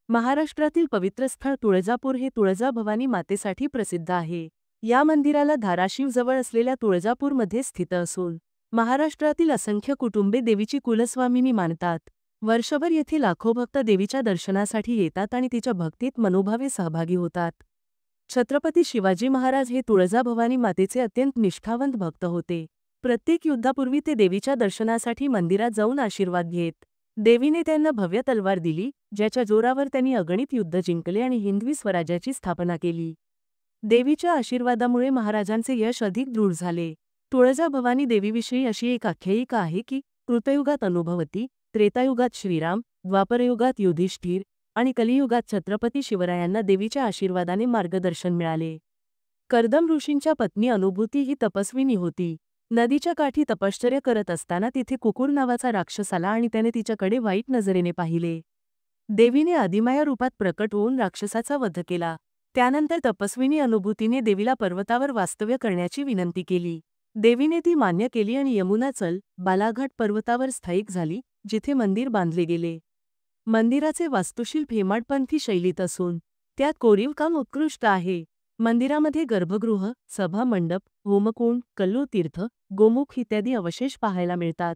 महाराष्ट्रातील पवित्र स्थळ तुळजापूर हे तुळजाभवानी मातेसाठी प्रसिद्ध आहे। या मंदिराला धाराशिव जवळ असलेल्या तुळजापूरमध्ये स्थित असून महाराष्ट्रातील असंख्य कुटुंबे देवीची कुलस्वामिनी मानतात। वर्षभर येथे लाखो भक्त देवीच्या दर्शनासाठी येतात आणि तिच्या भक्तीत मनोभावे सहभागी होतात। छत्रपती शिवाजी महाराज हे तुळजाभवानी मातेचे अत्यंत निष्ठावंत भक्त होते। प्रत्येक युद्धापूर्वी ते देवीच्या दर्शनासाठी मंदिरात जाऊन आशीर्वाद घेत। देवीने त्यांना भव्य तलवार दिली, ज्याच्या जोरावर त्यांनी अगणित युद्ध जिंकले आणि हिंदवी स्वराज्याची स्थापना केली। देवीच्या आशीर्वादामुळे महाराजांचे यश अधिक दृढ झाले। तुळजाभवानी देवीविषयी अशी एक आख्यायिका आहे की कृतयुगात अनुभवती, त्रेतायुगात श्रीराम, द्वापरयुगात युधिष्ठिर आणि कलियुगात छत्रपती शिवरायांना देवीच्या आशीर्वादाने मार्गदर्शन मिळाले। कर्दम ऋषींच्या पत्नी अनुभूती ही तपस्विनी होती। नदीच्या काठी तपश्चर्या करत असताना तिथे कुकुर नावाचा राक्षस आला आणि त्याने तिच्याकडे वाईट नजरेने पाहिले। देवीने आदिमाया रूपात प्रकट होऊन राक्षसाचा वध केला। त्यानंतर तपस्विनी अनुभूतीने देवीला पर्वतावर वास्तव्य करण्याची विनंती केली। देवीने ती मान्य केली आणि यमुनाचल, बालाघाट पर्वतावर स्थायिक झाली, जिथे मंदिर बांधले गेले। मंदिराचे वास्तुशिल्प हेमाडपंथी शैलीत असून त्यात कोरीव काम उत्कृष्ट आहे। मंदिरामध्ये गर्भगृह, सभा मंडप, होमकुंड, कल्लूतीर्थ, गोमुख इत्यादी अवशेष पाहायला मिळतात।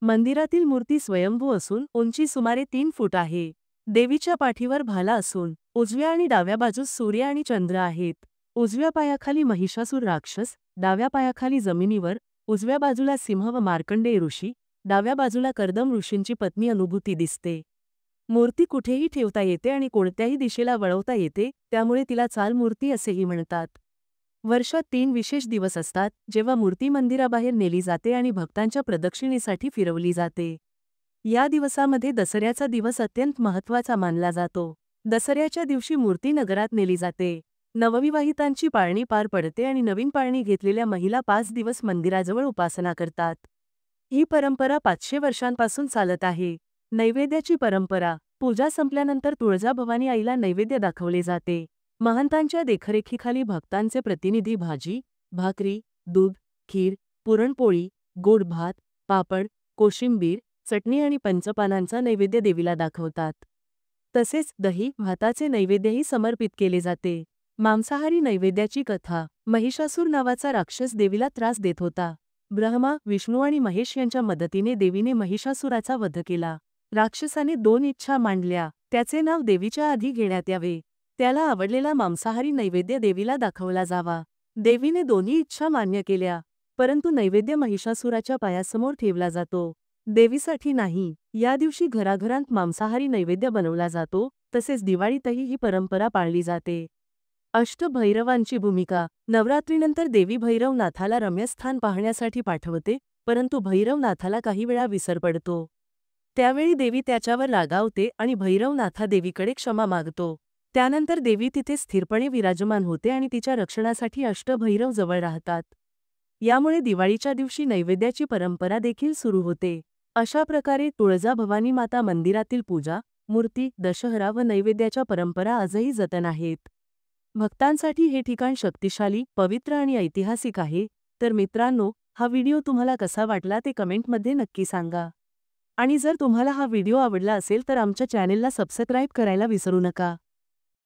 मंदिरातील मूर्ती स्वयंभू असून उंची सुमारे 3 फूट आहे। देवीच्या पाठीवर भाला असून उजव्या आणि डाव्या बाजूस सूर्य आणि चंद्र आहेत। उजव्या पायाखाली महिषासूर राक्षस, डाव्या पायाखाली जमिनीवर, उजव्या बाजूला सिंह व मार्कंडेय ऋषी, डाव्या बाजूला कर्दम ऋषींची पत्नी अनुभूती दिसते। मूर्ती कुठेही ठेवता येते आणि कोणत्याही दिशेला वळवता येते, त्यामुळे तिला चाल मूर्ती असेही म्हणतात। वर्षात 3 विशेष दिवस असतात, जेव्हा मूर्ती मंदिराबाहेर नेली जाते आणि भक्तांच्या प्रदक्षिणेसाठी फिरवली जाते। या दिवसामध्ये दसऱ्याचा दिवस अत्यंत महत्त्वाचा मानला जातो। दसऱ्याच्या दिवशी मूर्ती नगरात नेली जाते। नवविवाहितांची पाळणी पार पडते आणि नवीन पाळणी घेतलेल्या महिला 5 दिवस मंदिराजवळ उपासना करतात। ही परंपरा 500 वर्षांपासून चालत आहे। नैवेद्याची परंपरा। पूजा संपल्यानंतर तुळजाभवानी आईला नैवेद्य दाखवले जाते। महंतांच्या देखरेखीखाली भक्तांचे प्रतिनिधी भाजी, भाकरी, दूध, खीर, पुरणपोळी, गोड भात, पापड, कोशिंबीर, चटणी आणि पंचपानांचा नैवेद्य देवीला दाखवतात। तसेच दही, भाताचे नैवेद्यही समर्पित केले जाते। मांसाहारी नैवेद्याची कथा। महिषासूर नावाचा राक्षस देवीला त्रास देत होता। ब्रह्मा, विष्णू आणि महेश यांच्या मदतीने देवीने महिषासुराचा वध केला। राक्षसाने 2 इच्छा मांडल्या। त्याचे नाव देवीच्या आधी घेण्यात यावे, त्याला आवडलेला मांसाहारी नैवेद्य देवीला दाखवला जावा। देवीने दोन्ही इच्छा मान्य केल्या, परंतु नैवेद्य महिषासुराच्या पायासमोर ठेवला जातो, देवीसाठी नाही। या दिवशी घराघरांत मांसाहारी नैवेद्य बनवला जातो। तसेच दिवाळीतही ही परंपरा पाळली जाते। अष्टभैरवांची भूमिका। नवरात्रीनंतर देवी भैरवनाथाला रम्यस्थान पाहण्यासाठी पाठवते, परंतु भैरवनाथाला काही वेळा विसर पडतो। त्यावेळी देवी त्याच्यावर रागावते आणि भैरवनाथा देवीकडे क्षमा मागतो। त्यानंतर देवी तिथे स्थिरपणे विराजमान होते आणि तिच्या रक्षणासाठी अष्टभैरव जवळ राहतात। यामुळे दिवाळीच्या दिवशी नैवेद्याची परंपरा देखील सुरू होते। अशा प्रकारे तुळजाभवानी माता मंदिरातील पूजा, मूर्ती, दशहरा व नैवेद्याच्या परंपरा आजही जतन आहेत। भक्तांसाठी हे ठिकाण शक्तिशाली, पवित्र आणि ऐतिहासिक आहे। तर मित्रांनो, हा व्हिडिओ तुम्हाला कसा वाटला ते कमेंटमध्ये नक्की सांगा। आणि जर तुम्हाला हा व्हिडिओ आवडला असेल तर आमच्या चॅनेलला सबस्क्राईब करायला विसरू नका।